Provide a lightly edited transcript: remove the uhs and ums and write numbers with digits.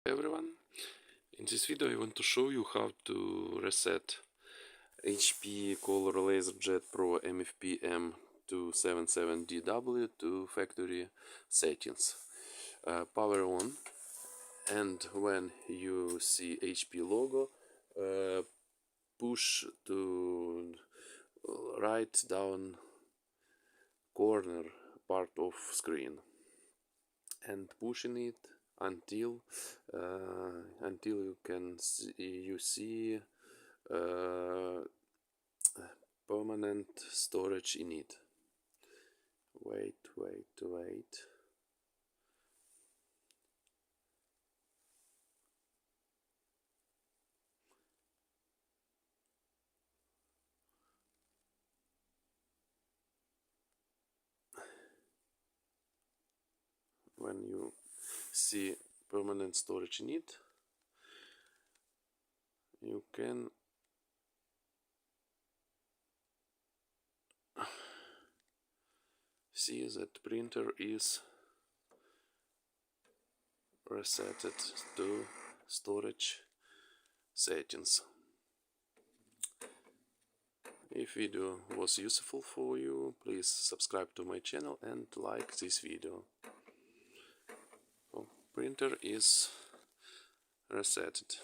Everyone, in this video I want to show you how to reset HP Color LaserJet Pro MFP M277dw to factory settings. Power on, and when you see HP logo, push to right down corner part of screen and pushing it until you can see permanent storage init. Wait. When you see permanent storage init, you can see that printer is resetted to storage settings. If video was useful for you, please subscribe to my channel and like this video. So, printer is resetted.